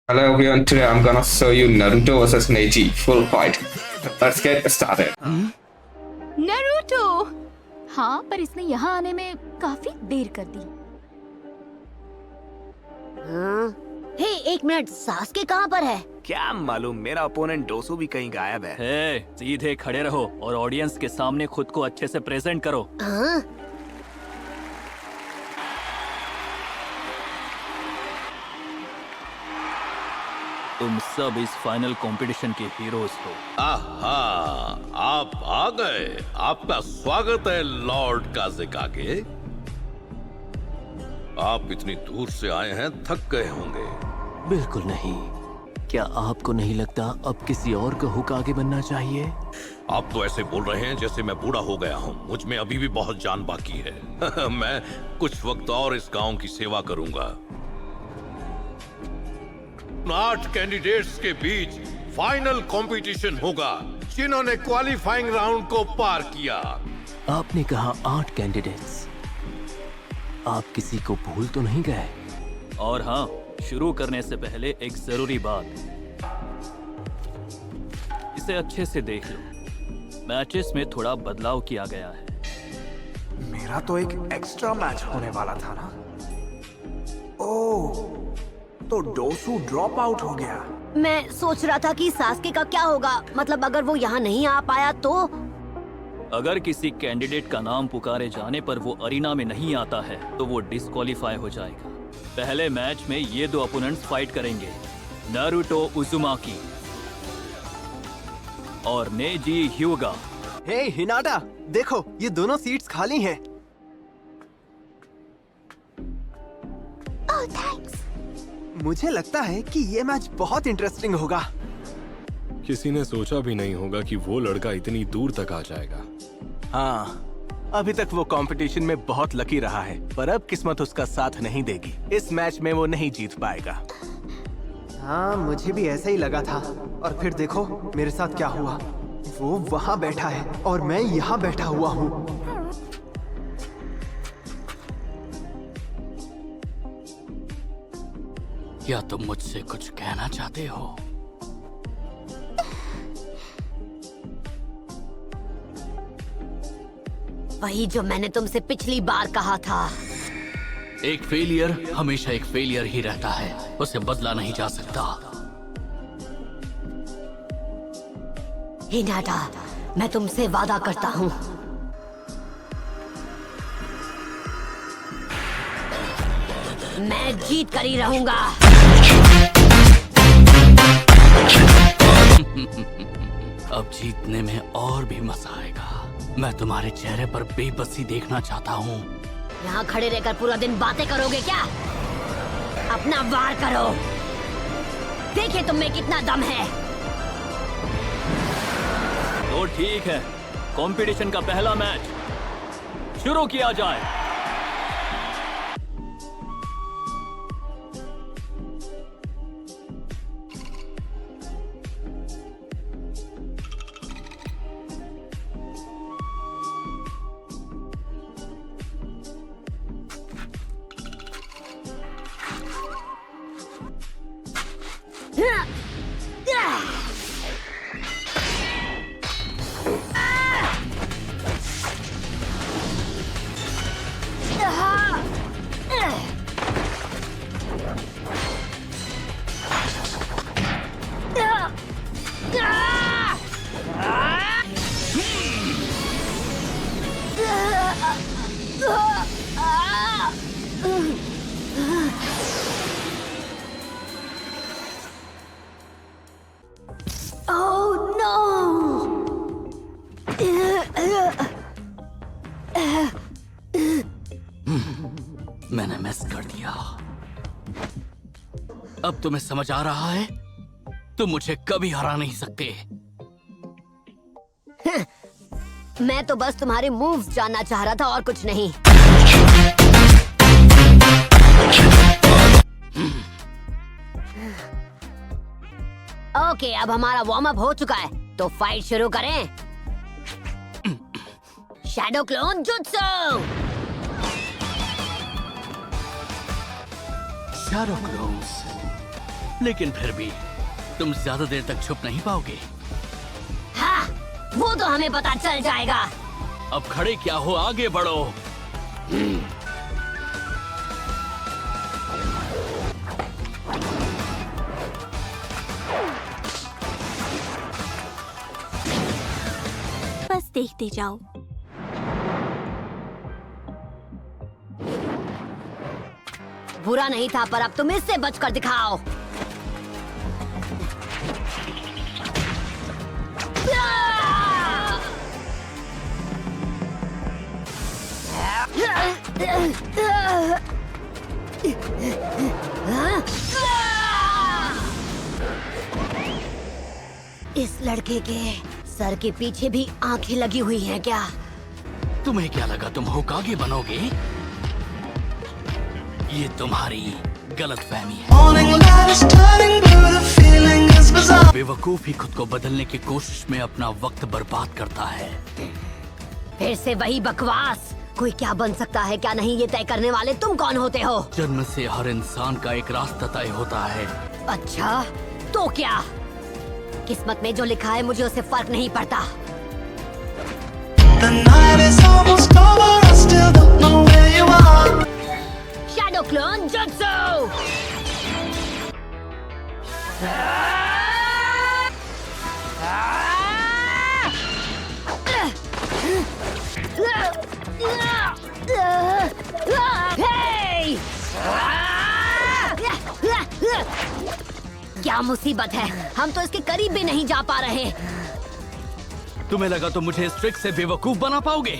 Hello everyone, today I'm gonna show you Naruto vs Neji full fight. Let's get started. Naruto. हाँ, पर इसने यहाँ आने में काफी देर कर दी। हे, एक मिनट, सास्के कहाँ पर है? क्या मालूम, मेरा ओपोनेंट डोसू भी कहीं गायब है। हे, सीधे खड़े रहो और ऑडियंस के सामने खुद को अच्छे से प्रेजेंट करो। हाँ? तुम सब इस फाइनल कंपटीशन के हीरोज हो। आहा, आप आ गए। आपका स्वागत है लॉर्ड काज़ेकागे। आप इतनी दूर से आए हैं, थक गए होंगे। बिल्कुल नहीं। क्या आपको नहीं लगता अब किसी और का हुक आगे बनना चाहिए? आप तो ऐसे बोल रहे हैं जैसे मैं बूढ़ा हो गया हूँ। मुझ में अभी भी बहुत जान बाकी है। मैं कुछ वक्त और इस गांव की सेवा करूंगा। 8 कैंडिडेट्स के बीच फाइनल कंपटीशन होगा, जिन्होंने क्वालिफाइंग राउंड को पार किया। आपने कहा 8 कैंडिडेट्स। आप किसी को भूल तो नहीं गए? और हाँ, शुरू करने से पहले एक जरूरी बात, इसे अच्छे से देख लो। मैचेस में थोड़ा बदलाव किया गया है। मेरा तो एक एक्स्ट्रा मैच होने वाला था ना। ओह, तो डोसू ड्रॉप आउट हो गया। मैं सोच रहा था कि सास्के का क्या होगा, मतलब अगर वो यहाँ नहीं आ पाया तो? अगर किसी कैंडिडेट का नाम पुकारे जाने पर वो अरीना में नहीं आता है तो वो डिस्क्वालीफाई हो जाएगा। पहले मैच में ये दो अपोनेंट्स फाइट करेंगे, नारुतो उजुमाकी और नेजी ह्यूगा। हे हिनाटा, देखो ये दोनों सीट्स खाली हैं। ओह थैंक्स। मुझे लगता है कि ये मैच बहुत इंटरेस्टिंग होगा। किसी ने सोचा भी नहीं होगा कि वो लड़का इतनी दूर तक आ जाएगा। हाँ, अभी तक वो कंपटीशन में बहुत लकी रहा है, पर अब किस्मत उसका साथ नहीं देगी। इस मैच में वो नहीं जीत पाएगा। हाँ, मुझे भी ऐसा ही लगा था। और फिर देखो मेरे साथ क्या हुआ। वो वहाँ बैठा है और मैं यहाँ बैठा हुआ हूँ। क्या तुम मुझसे कुछ कहना चाहते हो? वही जो मैंने तुमसे पिछली बार कहा था। एक फेलियर हमेशा एक फेलियर ही रहता है, उसे बदला नहीं जा सकता। हिनाटा, मैं तुमसे वादा करता हूँ, मैं जीत कर ही रहूंगा। अब जीतने में और भी मजा आएगा। मैं तुम्हारे चेहरे पर बेबसी देखना चाहता हूँ। यहाँ खड़े रहकर पूरा दिन बातें करोगे क्या? अपना वार करो, देखिए तुम में कितना दम है। तो ठीक है, कंपटीशन का पहला मैच शुरू किया जाए। Oh no! मैंने मिस कर दिया। अब तुम्हें समझ आ रहा है? तुम मुझे कभी हरा नहीं सकते। मैं तो बस तुम्हारे मूव्स जानना चाह रहा था और कुछ नहीं। ओके, अब हमारा वार्म अप हो चुका है, तो फाइट शुरू करें। Shadow clone jutsu. Shadow clones. लेकिन फिर भी तुम ज्यादा देर तक छुप नहीं पाओगे। हाँ, वो तो हमें पता चल जाएगा। अब खड़े क्या हो, आगे बढ़ो। बस देखते जाओ। बुरा नहीं था, पर अब तुम इससे बचकर दिखाओ। इस लड़के के सर के पीछे भी आंखें लगी हुई हैं क्या? तुम्हें क्या लगा तुम होकागे बनोगे? ये तुम्हारी गलतफहमी है। बेवकूफ ही खुद को बदलने की कोशिश में अपना वक्त बर्बाद करता है। फिर से वही बकवास। कोई क्या बन सकता है क्या नहीं, ये तय करने वाले तुम कौन होते हो? जन्म से हर इंसान का एक रास्ता तय होता है। अच्छा, तो क्या? किस्मत में जो लिखा है मुझे उससे फर्क नहीं पड़ता। Shadow clone jutsu. क्या मुसीबत है, हम तो इसके करीब भी नहीं जा पा रहे। तुम्हें लगा तो मुझे इस ट्रिक से बेवकूफ बना पाओगे?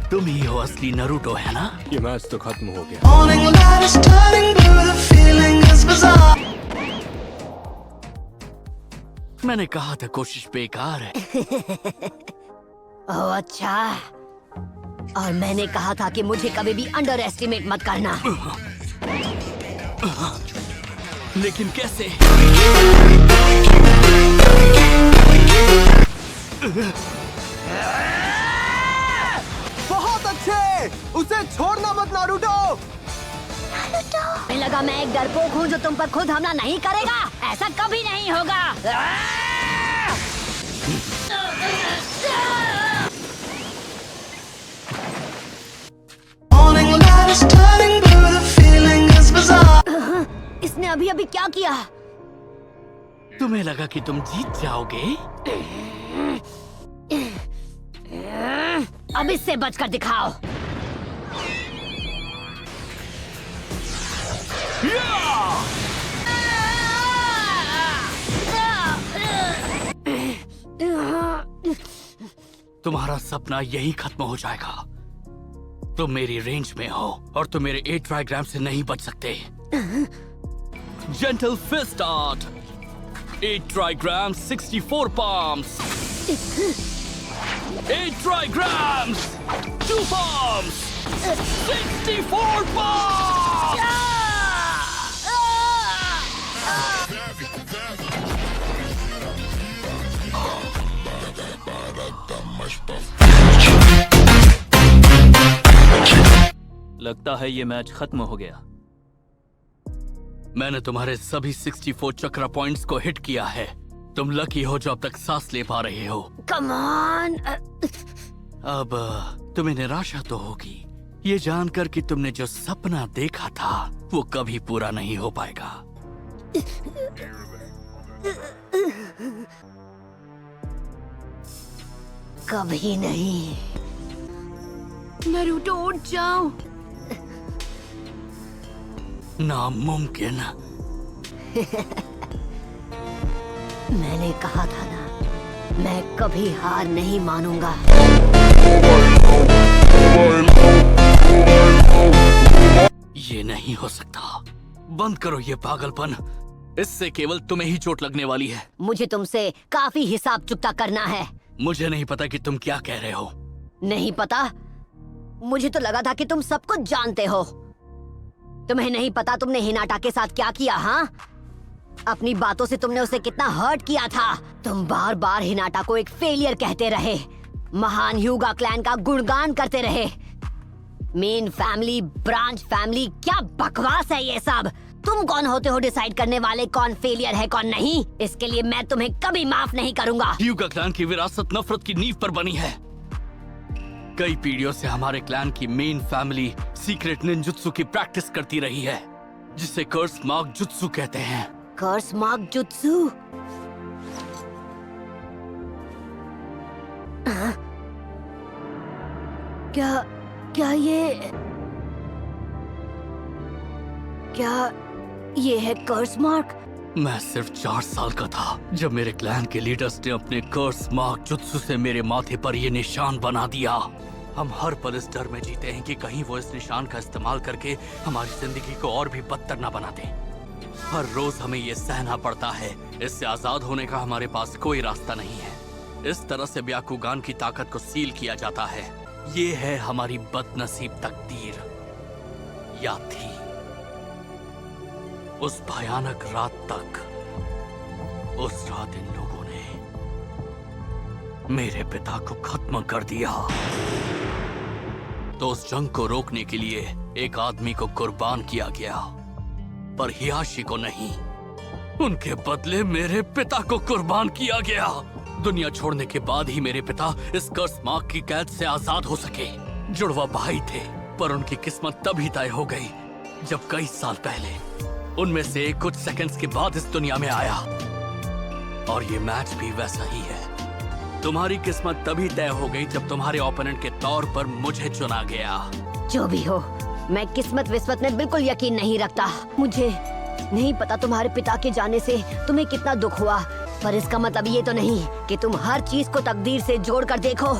तुम ही हो असली नारुतो, है ना? ये मैच तो खत्म हो गया। मैंने कहा था कोशिश बेकार है। ओह अच्छा, और मैंने कहा था कि मुझे कभी भी अंडर एस्टिमेट मत करना। लेकिन कैसे? बहुत अच्छे, उसे छोड़ना मत नारुतो। मुझे लगा मैं एक डरपोक हूँ जो तुम पर खुद हमला नहीं करेगा। ऐसा कभी नहीं होगा। इसने अभी अभी क्या किया? तुम्हें लगा कि तुम जीत जाओगे? अब इससे बचकर दिखाओ। तुम्हारा सपना यही खत्म हो जाएगा। तुम मेरी रेंज में हो और तुम मेरे 8 ट्राइग्राम से नहीं बच सकते। Gentle fist art, 8 trigram 64 palms, 8 trigrams 2 palms, 64 palms। लगता है ये मैच खत्म हो गया। मैंने तुम्हारे सभी 64 चक्रा पॉइंट्स को हिट किया है। तुम लकी हो जो अब तक सांस ले पा रहे हो। Come on. अब तुम्हें निराशा तो होगी ये जानकर कि तुमने जो सपना देखा था वो कभी पूरा नहीं हो पाएगा। कभी नहीं। नारुतो उठ जाओ। नामुमकिन। मैंने कहा था ना, मैं कभी हार नहीं मानूंगा। ये नहीं हो सकता। बंद करो ये पागलपन। इससे केवल तुम्हें ही चोट लगने वाली है। मुझे तुमसे काफी हिसाब चुकता करना है। मुझे नहीं पता कि तुम क्या कह रहे हो। नहीं पता? मुझे तो लगा था कि तुम सब कुछ जानते हो। तुम्हें नहीं पता तुमने हिनाटा के साथ क्या किया? हाँ, अपनी बातों से तुमने उसे कितना हर्ट किया था। तुम बार बार हिनाटा को एक फेलियर कहते रहे, महान ह्यूगा क्लैन का गुणगान करते रहे, मेन फैमिली, ब्रांच फैमिली, क्या बकवास है ये सब। तुम कौन होते हो डिसाइड करने वाले कौन फेलियर है कौन नहीं? इसके लिए मैं तुम्हें कभी माफ नहीं करूंगा। ह्यूगा क्लैन की विरासत नफरत की नींव पर बनी है। कई पीढ़ियों से हमारे क्लैन की मेन फैमिली सीक्रेट निंजुत्सु की प्रैक्टिस करती रही है, जिसे कर्स मार्क जुत्सु कहते हैं। कर्स मार्क जुत्सु? क्या ये है कर्स मार्क? मैं सिर्फ 4 साल का था जब मेरे क्लैन के लीडर्स ने अपने कर्स मार्क जुत्सु से मेरे माथे पर ये निशान बना दिया। हम हर पल इस डर में जीते हैं कि कहीं वो इस निशान का इस्तेमाल करके हमारी जिंदगी को और भी बदतर न बना दे। हर रोज हमें ये सहना पड़ता है। इससे आजाद होने का हमारे पास कोई रास्ता नहीं है। इस तरह से ब्याकुगान की ताकत को सील किया जाता है। ये है हमारी बदनसीब तकदीर, या थी। उस भयानक रात तक, उस रात इन लोगों ने मेरे पिता को खत्म कर दिया। तो उस जंग को रोकने के लिए एक आदमी को कुर्बान किया गया, पर हियाशी को नहीं। उनके बदले मेरे पिता को कुर्बान किया गया। दुनिया छोड़ने के बाद ही मेरे पिता इस कर्स मार्क की कैद से आजाद हो सके। जुड़वा भाई थे, पर उनकी किस्मत तभी तय हो गई जब कई साल पहले उनमें से एक कुछ सेकंड्स के बाद इस दुनिया में आया। और ये मैच भी वैसा ही है। तुम्हारी किस्मत तभी तय हो गई जब तुम्हारे ओपोनेंट के तौर पर मुझे चुना गया। जो भी हो, मैं किस्मत विस्मत में बिल्कुल यकीन नहीं रखता। मुझे नहीं पता तुम्हारे पिता के जाने से तुम्हें कितना दुख हुआ, पर इसका मतलब ये तो नहीं कि तुम हर चीज को तकदीर से जोड़कर देखो।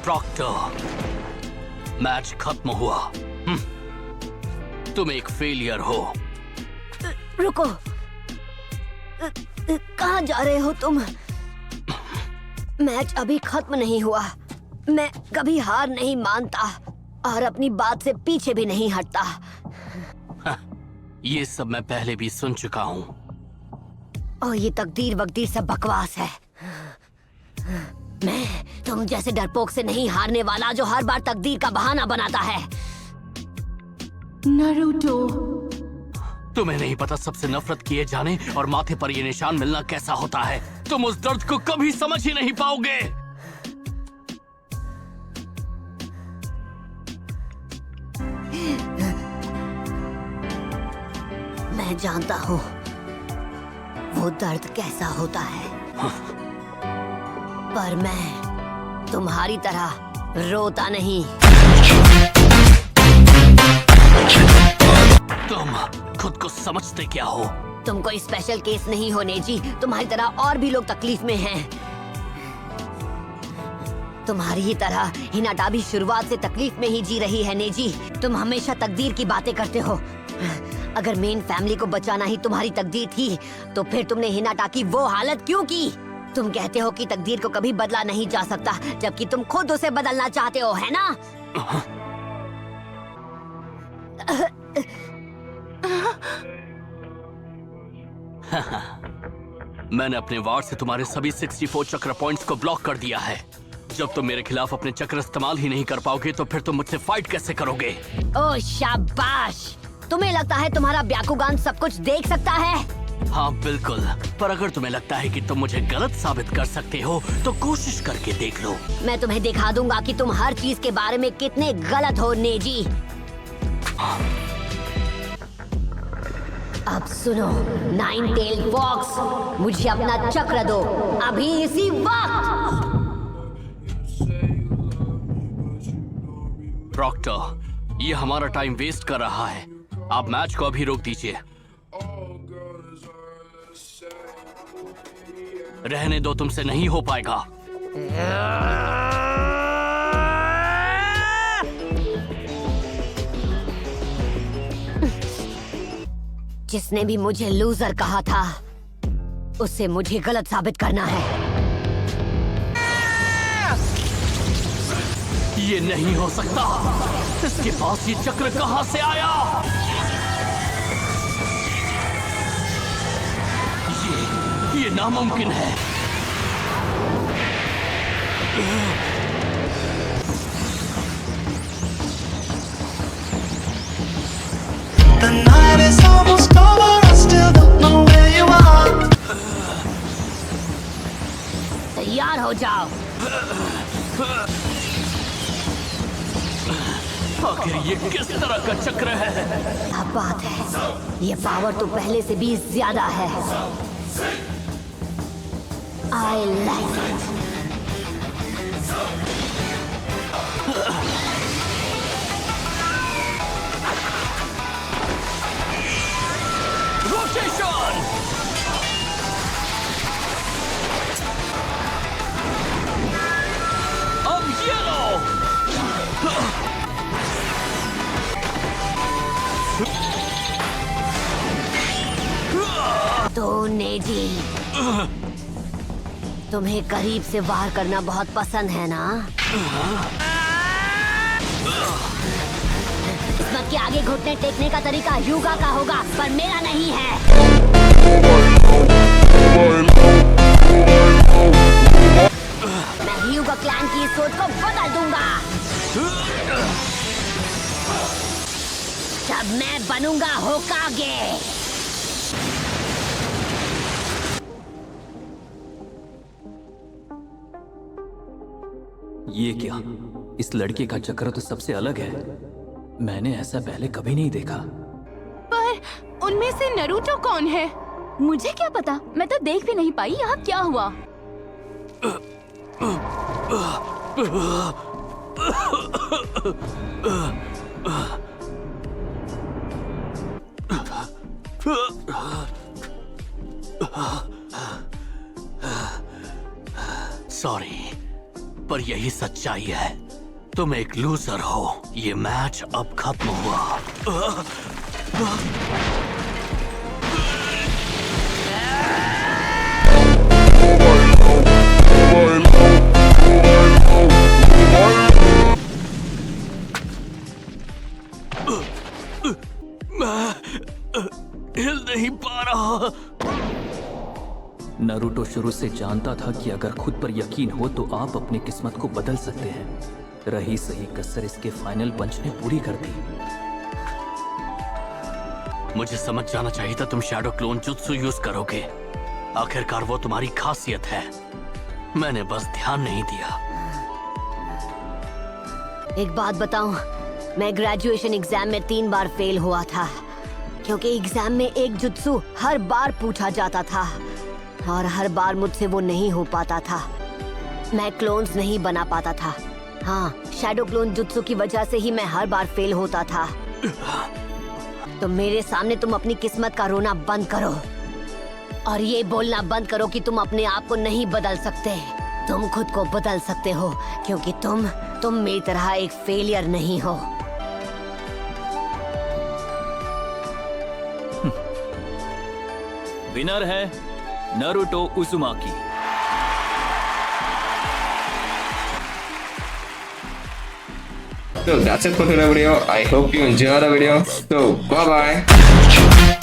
प्रॉक्टर, मैच खत्म हुआ। तुम एक फेलियर हो। रुको, कहाँ जा रहे हो तुम? मैच अभी खत्म नहीं हुआ। मैं कभी हार नहीं मानता और अपनी बात से पीछे भी नहीं हटता। ये सब मैं पहले भी सुन चुका हूँ। और ये तकदीर वकदीर सब बकवास है। मैं तुम जैसे डरपोक से नहीं हारने वाला जो हर बार तकदीर का बहाना बनाता है। नारुतो, तुम्हें नहीं पता सबसे नफरत किए जाने और माथे पर ये निशान मिलना कैसा होता है। तुम उस दर्द को कभी समझ ही नहीं पाओगे। मैं जानता हूँ वो दर्द कैसा होता है, पर मैं तुम्हारी तरह रोता नहीं। तुम खुद को समझते क्या हो? तुम कोई स्पेशल केस नहीं हो नेजी। तुम्हारी तरह और भी लोग तकलीफ में हैं। तुम्हारी ही तरह हिनाटा भी शुरुआत से तकलीफ में ही जी रही है नेजी। तुम हमेशा तकदीर की बातें करते हो। अगर मेन फैमिली को बचाना ही तुम्हारी तकदीर थी, तो फिर तुमने हिनाटा की वो हालत क्यों की? तुम कहते हो कि तकदीर को कभी बदला नहीं जा सकता, जबकि तुम खुद उसे बदलना चाहते हो, है ना? मैंने अपने वार से तुम्हारे सभी 64 चक्र पॉइंट्स को ब्लॉक कर दिया है। जब तुम मेरे खिलाफ अपने चक्र इस्तेमाल ही नहीं कर पाओगे तो फिर तुम मुझसे फाइट कैसे करोगे? ओह शाबाश! तुम्हें लगता है तुम्हारा ब्याकुगान सब कुछ देख सकता है? हाँ बिल्कुल, पर अगर तुम्हें लगता है कि तुम मुझे गलत साबित कर सकते हो तो कोशिश करके देख लो। मैं तुम्हें दिखा दूंगा कि तुम हर चीज के बारे में कितने गलत हो नेजी। अब सुनो नाइन टेल फॉक्स, मुझे अपना चक्र दो अभी इसी वक्त। प्रॉक्टर, ये हमारा टाइम वेस्ट कर रहा है। आप मैच को अभी रोक दीजिए। रहने दो, तुमसे नहीं हो पाएगा। जिसने भी मुझे लूजर कहा था, उसे मुझे गलत साबित करना है। ये नहीं हो सकता। इसके पास ये चक्र कहां से आया? नामुमकिन है। The night is almost over, I still don't know where you are. तैयार हो जाओ। आखिर ये किस तरह का चक्र है? क्या बात है, ये पावर तो पहले से भी ज्यादा है। I like it. रोटेशन। अब ये लो। तो नेजी, तुम्हें करीब से वार करना बहुत पसंद है ना? किस्मत के आगे घुटने टेकने का तरीका युगा का होगा, पर मेरा नहीं है। मैं युगा क्लैन की इस सोच को बदल दूंगा। जब मैं बनूंगा होकागे। ये क्या? इस लड़के का चक्र तो सबसे अलग है। मैंने ऐसा पहले कभी नहीं देखा। पर उनमें से नरूटो कौन है? मुझे क्या पता, मैं तो देख भी नहीं पाई यहाँ क्या हुआ। सॉरी, पर यही सच्चाई है। तुम एक लूजर हो। ये मैच अब खत्म हुआ। मैं हिल नहीं पा रहा। नारुतो शुरू से जानता था कि अगर खुद पर यकीन हो तो आप अपनी किस्मत को बदल सकते हैं। रही सही कसर इसके फाइनल पंच ने पूरी कर दी। मुझे समझ जाना चाहिए था तुम शैडो क्लोन जुत्सु यूज करोगे। आखिरकार वो तुम्हारी खासियत है। मैंने बस ध्यान नहीं दिया। एक बात बताऊं, मैं ग्रेजुएशन एग्जाम में 3 बार फेल हुआ था, क्योंकि एग्जाम में एक जुत्सु हर बार पूछा जाता था और हर बार मुझसे वो नहीं हो पाता था। मैं क्लोन्स नहीं बना पाता था। हाँ, शैडो क्लोन जुत्सु की वजह से ही मैं हर बार फेल होता था। तो मेरे सामने तुम अपनी किस्मत का रोना बंद करो और ये बोलना बंद करो कि तुम अपने आप को नहीं बदल सकते। तुम खुद को बदल सकते हो, क्योंकि तुम मेरी तरह एक फेलियर नहीं हो। विनर है Naruto उजुमाकी। So that's it for today's video. I hope you enjoyed the video. So bye bye.